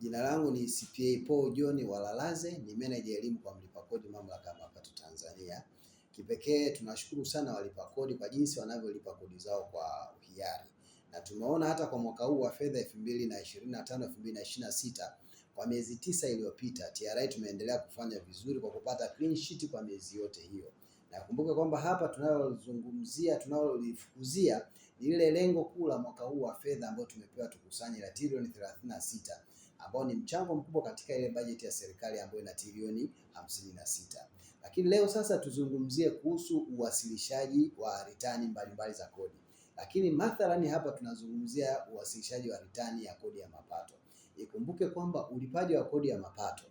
Jina langu ni CPA Paul John Walalaze, ni meneja elimu kwa mlipa kodi Mamlaka ya Mapato Tanzania. Kipekee tunashukuru sana walipa kodi kwa jinsi wanavyolipa kodi zao kwa hiari. Na tumeona hata kwa mwaka huu wa fedha 2025-2026 kwa miezi 9 iliyopita, TRA tumeendelea kufanya vizuri kwa kupata clean sheet kwa miezi yote hiyo. Na kumbuka kwamba hapa tunalolifukuzia ni ile lengo kuu la mwaka huu wa fedha ambao tumepewa tukusanye la trilioni 36, ambao ni mchango mkubwa katika ile bajeti ya serikali ambayo ina trilioni 56. Lakini leo sasa tuzungumzie kuhusu uwasilishaji wa ritani mbalimbali za kodi. Lakini mathalani hapa tunazungumzia uwasilishaji wa ritani ya kodi ya mapato. Ikumbuke kwamba ulipaji wa kodi ya mapato,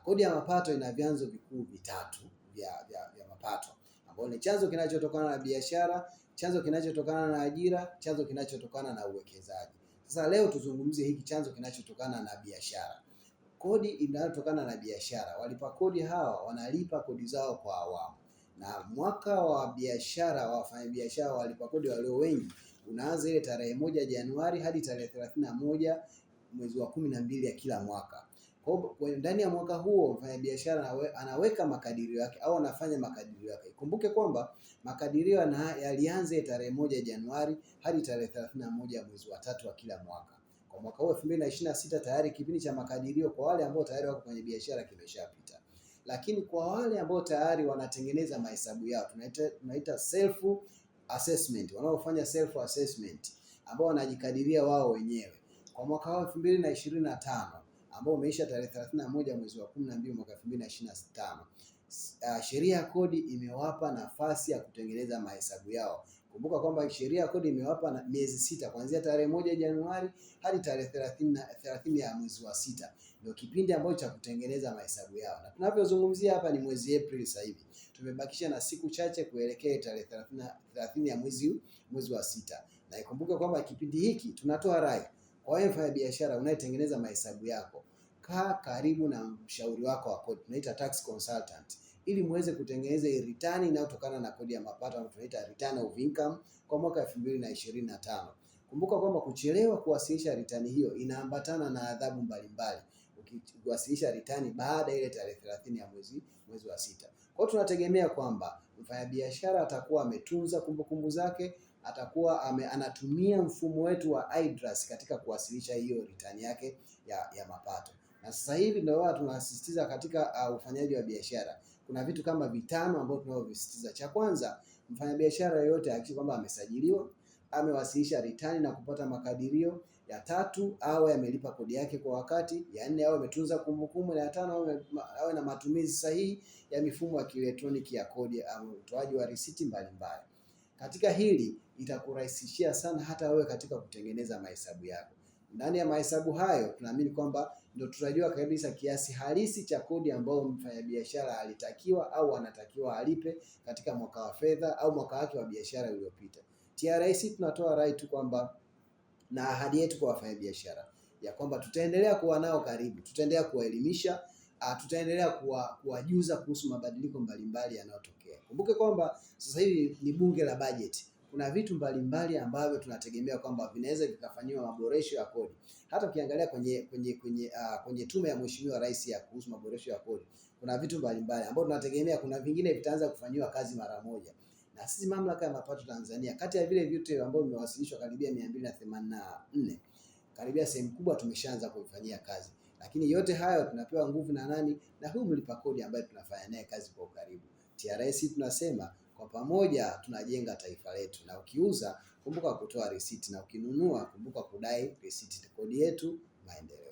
kodi ya mapato ina vyanzo vikuu vitatu vya mapato, ambao ni chanzo kinachotokana na biashara, chanzo kinachotokana na ajira, chanzo kinachotokana na uwekezaji. Sasa leo tuzungumzie hiki chanzo kinachotokana na biashara. Kodi inayotokana na biashara, walipa kodi hawa wanalipa kodi zao kwa awamu, na mwaka wa biashara wa wafanyabiashara walipa kodi walio wengi unaanza ile tarehe 1 Januari hadi tarehe 31 mwezi wa 12 ya kila mwaka. Kwa ndani ya mwaka huo mfanyabiashara anaweka makadirio yake au anafanya makadirio yake. Kumbuke kwamba makadirio yalianza tarehe 1 Januari hadi tarehe 31 mwezi wa 3 wa kila mwaka. Kwa mwaka huu 2026 tayari kipindi cha makadirio kwa wale ambao tayari wako kwenye biashara kimeshapita. Lakini kwa wale ambao tayari wanatengeneza mahesabu yao, tunaita self assessment, wanaofanya self assessment ambao wanajikadiria wao wenyewe. Kwa mwaka wa 2025 ambao umeisha tarehe 31 mwezi wa 12 mwaka 2025, sheria ya kodi imewapa nafasi ya kutengeneza mahesabu yao. Kumbuka kwamba sheria ya kodi imewapa miezi 6 kuanzia tarehe 1 Januari hadi tarehe 30 ya mwezi wa 6, ndio kipindi ambacho cha kutengeneza mahesabu yao. Na tunavyozungumzia hapa ni mwezi Aprili sasa hivi. Tumebakisha na siku chache kuelekea tarehe 30 ya mwezi wa 6. Na ikumbuke kwamba kipindi hiki tunatoa rai kwa wewe mfanyabiashara unayetengeneza mahesabu yako, kaa karibu na mshauri wako wa kodi, tunaita tax consultant, ili muweze kutengeneza ritani inayotokana na kodi ya mapato ambayo tunaita return of income kwa mwaka 2025. Kumbuka kwamba kuchelewa kuwasilisha ritani hiyo inaambatana na adhabu mbalimbali ukiwasilisha ritani baada ile tarehe 30 ya mwezi wa 6. Kwa hiyo tunategemea kwamba mfanyabiashara atakuwa ametunza kumbukumbu zake, atakuwa anatumia mfumo wetu wa iDRAS katika kuwasilisha hiyo ritani yake ya mapato. Na sasa hivi ndio tunasisitiza katika ufanyaji wa biashara. Kuna vitu kama vitano ambavyo tunavyosisitiza. Cha kwanza, mfanyabiashara yoyote hakikisha kwamba amesajiliwa, amewasilisha ritani na kupata makadirio. Ya tatu, awe amelipa kodi yake kwa wakati. Ya nne, awe ametunza kumbukumbu. Na ya tano, awe na matumizi sahihi ya mifumo ya kielektroniki ya kodi au utoaji wa risiti mbalimbali. Katika hili itakurahisishia sana hata wewe katika kutengeneza mahesabu yako. Ndani ya mahesabu hayo tunaamini kwamba ndio tutajua kabisa kiasi halisi cha kodi ambao mfanyabiashara alitakiwa au anatakiwa alipe katika mwaka wa fedha au mwaka wake wa biashara uliopita. TRA tunatoa rai tu kwamba, na ahadi yetu kwa wafanyabiashara ya kwamba tutaendelea kuwa nao karibu, tutaendelea kuwaelimisha, tutaendelea kuwajuza kuhusu mabadiliko mbalimbali yanayotokea. Kumbuke kwamba sasa hivi ni bunge la bajeti. Kuna vitu mbalimbali ambavyo tunategemea kwamba vinaweza vikafanywa maboresho ya kodi. Hata ukiangalia kwenye tume ya Mheshimiwa Rais ya kuhusu maboresho ya kodi, kuna vitu mbalimbali ambavyo tunategemea, kuna vingine vitaanza kufanyiwa kazi mara moja. Na sisi Mamlaka ya Mapato Tanzania, kati ya vile vitu ambavyo vimewasilishwa karibia 284, karibia sehemu kubwa tumeshaanza kufanyia kazi. Lakini yote hayo tunapewa nguvu na nani? Na huyu mlipa kodi ambaye tunafanya naye kazi kwa ukaribu. TRA tunasema kwa pamoja tunajenga taifa letu, na ukiuza kumbuka kutoa risiti, na ukinunua kumbuka kudai risiti. Kodi yetu, maendeleo.